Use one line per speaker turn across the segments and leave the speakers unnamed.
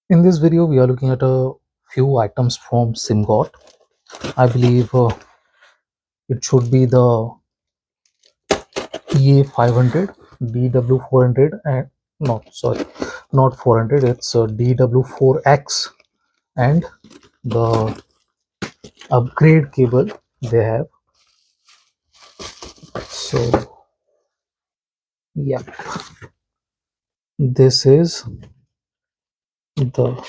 In this video, we are looking at a few items from Simgot. I believe it should be the EA500, DW400, and not 400. It's DW4X and the upgrade cable they have. So yeah, this is the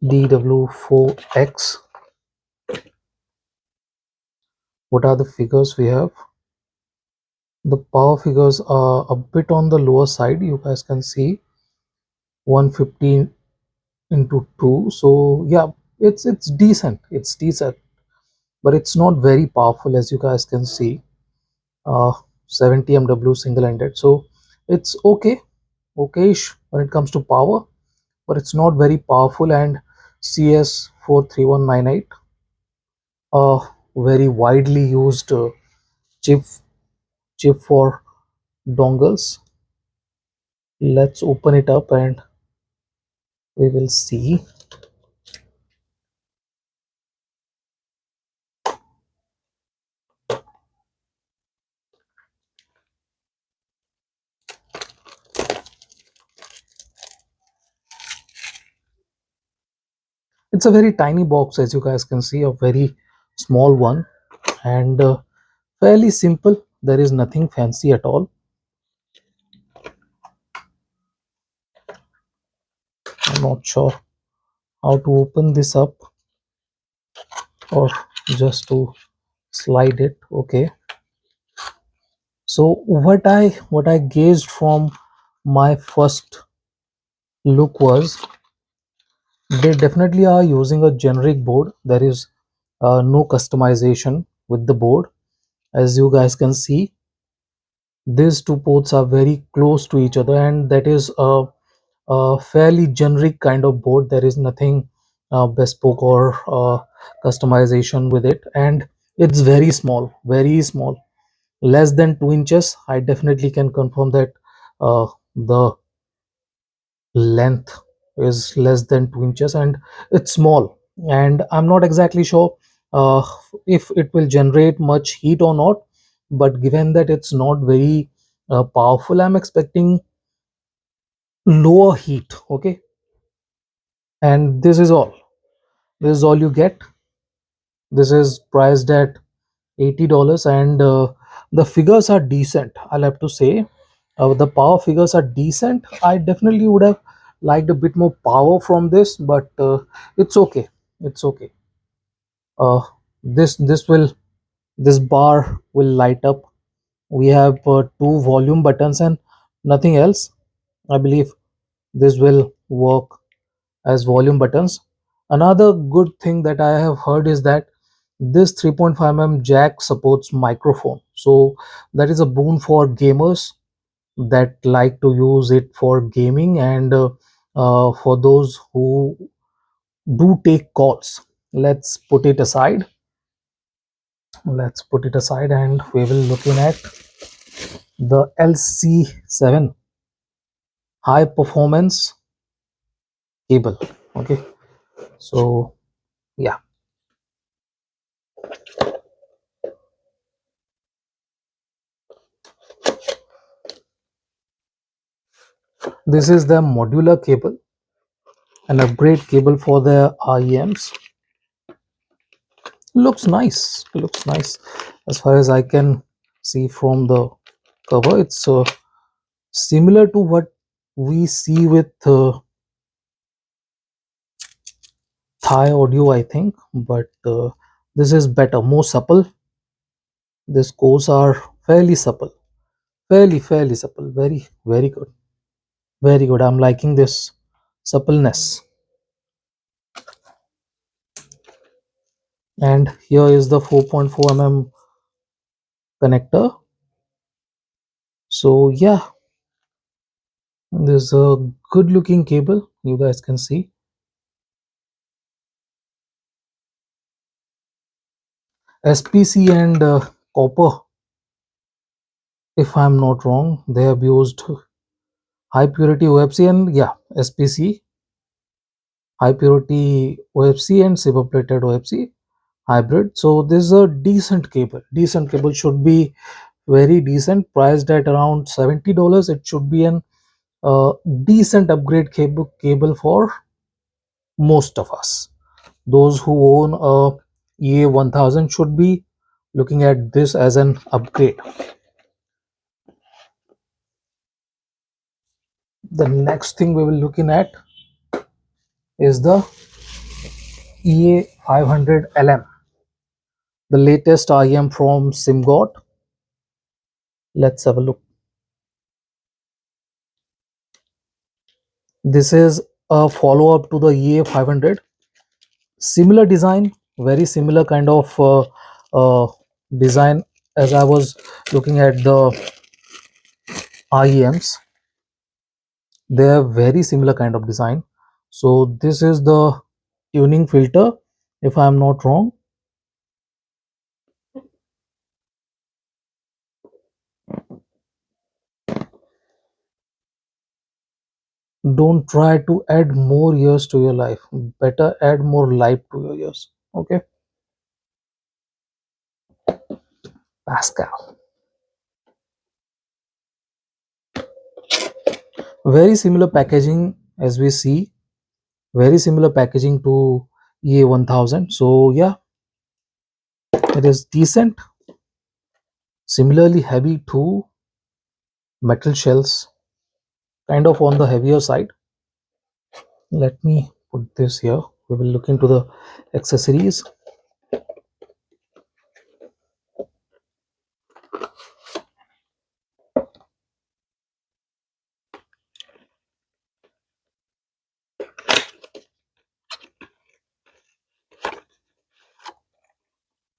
DW4X. What are the figures we have? The power figures are a bit on the lower side. You guys can see 115 into 2. So yeah, it's decent. It's decent, but it's not very powerful, as you guys can see. 70 MW single-ended, so it's okayish when it comes to power, but it's not very powerful. And CS43198, a very widely used chip chip for dongles. Let's open it up and we will see. It's a very tiny box, as you guys can see, a very small one, and fairly simple. There is nothing fancy at all. I'm not sure how to open this up or just to slide it. Okay, so what I gauged from my first look was they definitely are using a generic board. There is no customization with the board. As you guys can see, these two ports are very close to each other, and that is a fairly generic kind of board. There is nothing bespoke or customization with it, and it's very small, less than 2 inches. I definitely can confirm that the length is less than 2 inches, and it's small, and I'm not exactly sure uh, if it will generate much heat or not. But given that it's not very powerful, I'm expecting lower heat. Okay, and this is all you get. This is priced at $80, and the figures are decent, I'll have to say. The power figures are decent. I definitely would have liked a bit more power from this, but it's okay. It's okay. uh, this bar will light up. We have two volume buttons and nothing else. I believe this will work as volume buttons. Another good thing that I have heard is that this 3.5 mm jack supports microphone, so that is a boon for gamers that like to use it for gaming, and for those who do take calls. Let's put it aside and we will looking at the LC7 high performance cable. Okay, so yeah, this is the modular cable, an upgrade cable for the REMs. Looks nice as far as I can see from the cover. It's similar to what we see with Thai audio, I think, but this is better, more supple. These cores are fairly supple, fairly supple. Very good, very good. I'm liking this suppleness. And here is the 4.4 mm connector. So yeah, this is a good looking cable, you guys can see. SPC and copper, if I'm not wrong, they have used high purity OFC and yeah, SPC. high purity OFC and silver plated OFC hybrid. So this is a decent cable. Decent cable should be very decent, priced at around $70. It should be an decent upgrade cable for most of us. Those who own a EA1000 should be looking at this as an upgrade. The next thing we will looking at is the EA500LM, the latest IM from Simgot. Let's have a look. This is a follow-up to the EA500. Similar design, very similar kind of design as I was looking at the IEMs. They have very similar kind of design. So this is the tuning filter, if I am not wrong. Don't try to add more years to your life, better add more life to your years. Okay, Pascal. Very similar packaging as we see, very similar packaging to EA1000. So yeah, it is decent, similarly heavy too. Metal shells, kind of on the heavier side. Let me put this here. We will look into the accessories.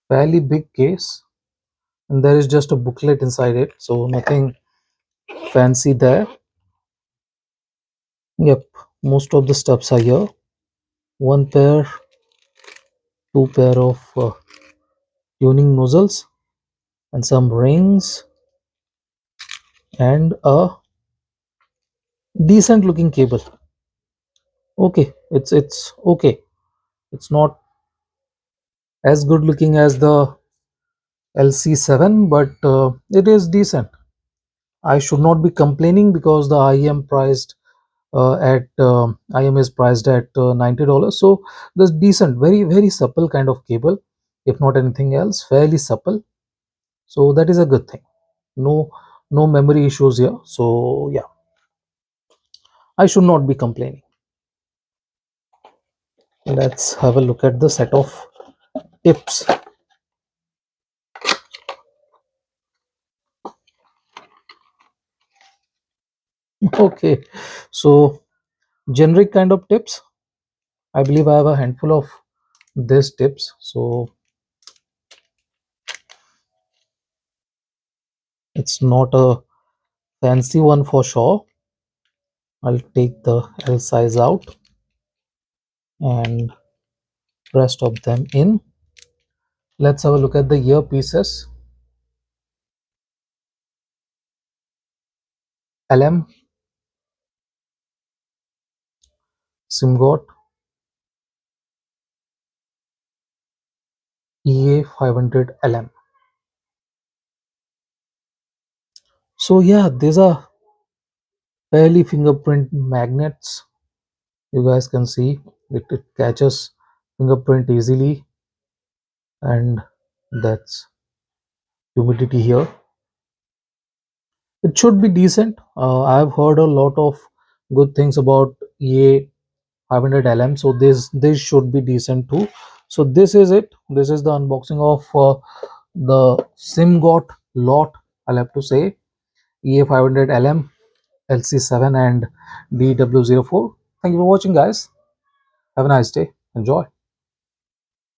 Fairly big case, and there is just a booklet inside it, so nothing fancy there. Yep, most of the stuffs are here. One pair, two pair of tuning nozzles, and some rings, and a decent looking cable. Okay, it's okay. It's not as good looking as the LC7, but it is decent. I should not be complaining because the IM priced at IM is priced at $90. So this decent, very supple kind of cable, if not anything else, fairly supple. So that is a good thing. No memory issues here. So yeah, I should not be complaining. Let's have a look at the set of tips. Okay, so generic kind of tips. I believe I have a handful of these tips. So it's not a fancy one for sure. I'll take the L size out and rest of them in. Let's have a look at the earpieces. LM, Simgot, EA500LM. So yeah, these are fairly fingerprint magnets. You guys can see it catches fingerprint easily, and that's humidity here. It should be decent. I've heard a lot of good things about EA500LM, so this should be decent too. So this is it. This is the unboxing of the Simgot lot. I'll have to say EA500LM, LC7 and DW04. Thank you for watching, guys. Have a nice day. Enjoy.